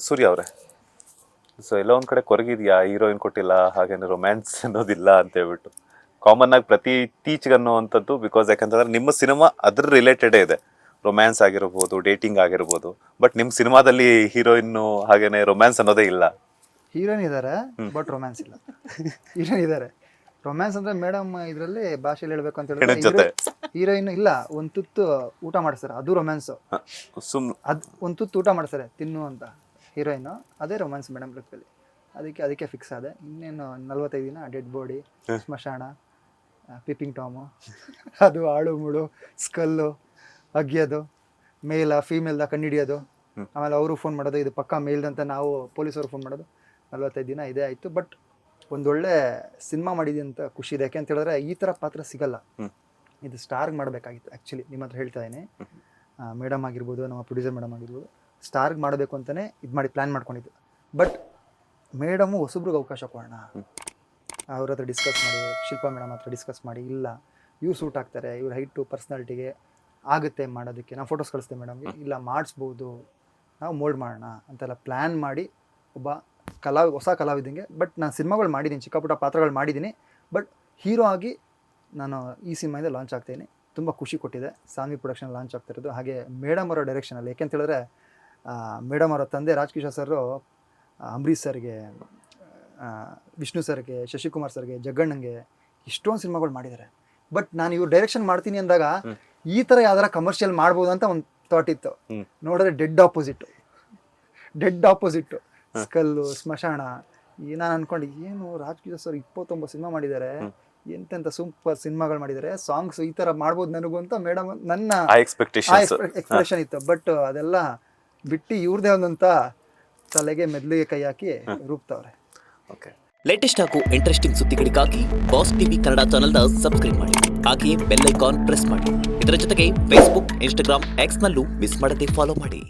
ಸೂರ್ಯ ಅವರೇ, ಸೊ ಎಲ್ಲ ಒಂದು ಕಡೆ ಕೊರಗಿದ್ಯಾ ಹೀರೋಯಿನ್ ಕೊಟ್ಟಿಲ್ಲ, ಹಾಗೇನೆ ರೊಮ್ಯಾನ್ಸ್ ಅನ್ನೋದಿಲ್ಲ ಅಂತ ಹೇಳ್ಬಿಟ್ಟು ಕಾಮನ್ ಆಗಿ ಪ್ರತಿ ಇತ್ತೀಚೆಗೆ ಅನ್ನೋವಂಥದ್ದು. ಬಿಕಾಸ್ ಯಾಕಂತಂದ್ರೆ ನಿಮ್ಮ ಸಿನಿಮಾ ಅದ್ರ ರಿಲೇಟೆಡೇ ಇದೆ, ರೊಮ್ಯಾನ್ಸ್ ಆಗಿರ್ಬೋದು, ಡೇಟಿಂಗ್ ಆಗಿರ್ಬೋದು. ಬಟ್ ನಿಮ್ಮ ಸಿನಿಮಾದಲ್ಲಿ ಹೀರೋಯಿನ್ನು ಹಾಗೇನೆ ರೊಮ್ಯಾನ್ಸ್ ಅನ್ನೋದೇ ಇಲ್ಲ. ಹೀರೋಯಿನ್ ಇದ್ದಾರೆ ಬಟ್ ರೊಮ್ಯಾನ್ಸ್ ಇಲ್ಲ. ಹೀರೋಯಿನ್ ಇದ್ದಾರೆ, ರೊಮ್ಯಾನ್ಸ್ ಅಂದ್ರೆ ಮೇಡಮ್ ಇದರಲ್ಲಿ ಭಾಷೆಯಲ್ಲಿ ಹೇಳ್ಬೇಕು ಅಂತ ಹೇಳಿದ್ರೆ ಹೀರೋಯಿನ್ ಇಲ್ಲ, ಒಂದು ತುತ್ತು ಊಟ ಮಾಡಿಸ್ತಾರೆ, ಅದು ರೊಮ್ಯಾನ್ಸ್. ಅದು ಒಂದು ತುತ್ತು ಊಟ ಮಾಡಿಸ್ತಾರೆ ತಿನ್ನು ಅಂತ ಹೀರೋಯಿನ್, ಅದೇ ರೊಮ್ಯಾನ್ಸ್ ಮೇಡಮ್ ಲುಕ್ಕಲ್ಲಿ. ಅದಕ್ಕೆ ಫಿಕ್ಸ್ ಆದೆ. ಇನ್ನೇನು 45 ದಿನ ಡೆಡ್ ಬಾಡಿ, ಸ್ಮಶಾನ, ಪಿಪಿಂಗ್ ಟಾಮು, ಅದು ಆಳು ಮುಳು, ಸ್ಕಲ್ಲು ಅಗ್ಯೋದು, ಮೇಲ ಫೀಮೇಲ್ದ ಕಂಡುಹಿಡಿಯೋದು, ಆಮೇಲೆ ಅವರು ಫೋನ್ ಮಾಡೋದು ಇದು ಪಕ್ಕ ಮೇಲ್ದಂತ ನಾವು ಪೊಲೀಸವ್ರು ಫೋನ್ ಮಾಡೋದು. 45 ದಿನ ಇದೇ ಆಯಿತು. ಬಟ್ ಒಂದೊಳ್ಳೆ ಸಿನಿಮಾ ಮಾಡಿದೆ ಅಂತ ಖುಷಿ ಇದೆ. ಯಾಕೆ ಅಂತ ಹೇಳಿದ್ರೆ ಈ ಥರ ಪಾತ್ರ ಸಿಗಲ್ಲ. ಇದು ಸ್ಟಾರ್ಗೆ ಮಾಡಬೇಕಾಗಿತ್ತು ಆ್ಯಕ್ಚುಲಿ. ನಿಮ್ಮ ಹತ್ರ ಹೇಳ್ತಾ ಇದ್ದೀನಿ, ಮೇಡಮ್ ಆಗಿರ್ಬೋದು, ನಮ್ಮ ಪ್ರೊಡ್ಯೂಸರ್ ಮೇಡಮ್ ಆಗಿರ್ಬೋದು, ಸ್ಟಾರ್ಗೆ ಮಾಡಬೇಕು ಅಂತಲೇ ಇದು ಮಾಡಿ ಪ್ಲ್ಯಾನ್ ಮಾಡ್ಕೊಂಡಿದ್ದು. ಬಟ್ ಮೇಡಮು ಹೊಸಬ್ರಿಗೆ ಅವಕಾಶ ಕೊಡೋಣ, ಅವ್ರ ಹತ್ರ ಡಿಸ್ಕಸ್ ಮಾಡಿ, ಶಿಲ್ಪಾ ಮೇಡಮ್ ಹತ್ರ ಡಿಸ್ಕಸ್ ಮಾಡಿ, ಇಲ್ಲ ಇವ್ರು ಸೂಟ್ ಆಗ್ತಾರೆ, ಇವ್ರ ಹೈಟು ಪರ್ಸ್ನಾಲಿಟಿಗೆ ಆಗುತ್ತೆ ಮಾಡೋದಕ್ಕೆ, ನಾವು ಫೋಟೋಸ್ ಕಳಿಸ್ತೇವೆ ಮೇಡಮ್ಗೆ, ಇಲ್ಲ ಮಾಡಿಸ್ಬೋದು, ನಾವು ಮೋಲ್ಡ್ ಮಾಡೋಣ ಅಂತೆಲ್ಲ ಪ್ಲ್ಯಾನ್ ಮಾಡಿ ಒಬ್ಬ ಹೊಸ ಕಲಾವಿದಂಗೆ. ಬಟ್ ನಾನು ಸಿನಿಮಾಗಳು ಮಾಡಿದ್ದೀನಿ, ಚಿಕ್ಕ ಪುಟ್ಟ ಪಾತ್ರಗಳು ಮಾಡಿದ್ದೀನಿ. ಬಟ್ ಹೀರೋ ಆಗಿ ನಾನು ಈ ಸಿನಿಮಾಯಿಂದ ಲಾಂಚ್ ಆಗ್ತಾಯಿದ್ದೀನಿ. ತುಂಬ ಖುಷಿ ಕೊಟ್ಟಿದೆ. ಸಾನ್ವಿ ಪ್ರೊಡಕ್ಷನ್ ಲಾಂಚ್ ಆಗ್ತಿರೋದು. ಹಾಗೆ ಮೇಡಮ್ ಅವರ ಡೈರೆಕ್ಷನಲ್ಲಿ. ಯಾಕೆಂತ ಹೇಳಿದ್ರೆ ಮೇಡಮ್ ಅವರ ತಂದೆ ರಾಜ್ಕಿಶೋರ್ ಸರು ಅಂಬರೀಷ್ ಸರ್ಗೆ, ವಿಷ್ಣು ಸರ್ಗೆ, ಶಶಿಕುಮಾರ್ ಸರ್ಗೆ, ಜಗ್ಗಣ್ಣಂಗೆ ಇಷ್ಟೊಂದು ಸಿನಿಮಾಗಳು ಮಾಡಿದ್ದಾರೆ. ಬಟ್ ನಾನು ಇವ್ರು ಡೈರೆಕ್ಷನ್ ಮಾಡ್ತೀನಿ ಅಂದಾಗ ಈ ಥರ ಯಾವ್ದಾರ ಕಮರ್ಷಿಯಲ್ ಮಾಡ್ಬೋದು ಅಂತ ಒಂದು ಥಾಟ್ ಇತ್ತು. ನೋಡಿದ್ರೆ ಡೆಡ್ ಆಪೋಸಿಟ್ಟು ಸ್ಕಲ್ಲು, ಸ್ಮಶಾನ. ನಾನು ಅನ್ಕೊಂಡು ಏನು ರಾಜ್ಕಿಶೋರ್ ಸರ್ 29 ಸಿನಿಮಾ ಮಾಡಿದ್ದಾರೆ, ಎಂತೆಂಥ ಸೂಪರ್ ಸಿನಿಮಾಗಳು ಮಾಡಿದ್ದಾರೆ, ಸಾಂಗ್ಸ್ ಈ ಥರ ಮಾಡ್ಬೋದು ನನಗೂ ಅಂತ ಮೇಡಮ್ ನನ್ನ ಎಕ್ಸ್ಪೆಕ್ಟೇಷನ್ ಇತ್ತು. ಬಟ್ ಅದೆಲ್ಲ ಬಿಟ್ಟು ಇವ್ರದೇ ಒಂದಂತ ತಲೆಗೆ ಮೆದ್ಲಿಗೆ ಕೈ ಹಾಕಿ ರೂಪ್ತವ್ರೆ. ಓಕೆ, ಲೇಟೆಸ್ಟ್ ಹಾಗೂ ಇಂಟ್ರೆಸ್ಟಿಂಗ್ ಸುದ್ದಿಗಳಿಗಾಗಿ ಬಾಸ್ ಟಿವಿ ಕನ್ನಡ ಚಾನೆಲ್ನ ಸಬ್ಸ್ಕ್ರೈಬ್ ಮಾಡಿ. ಹಾಗೆಯೇ ಬೆಲ್ ಐಕಾನ್ ಪ್ರೆಸ್ ಮಾಡಿ. ಇದರ ಜೊತೆಗೆ ಫೇಸ್ಬುಕ್, ಇನ್ಸ್ಟಾಗ್ರಾಮ್, ಎಕ್ಸ್ನಲ್ಲೂ ಮಿಸ್ ಮಾಡದೆ ಫಾಲೋ ಮಾಡಿ.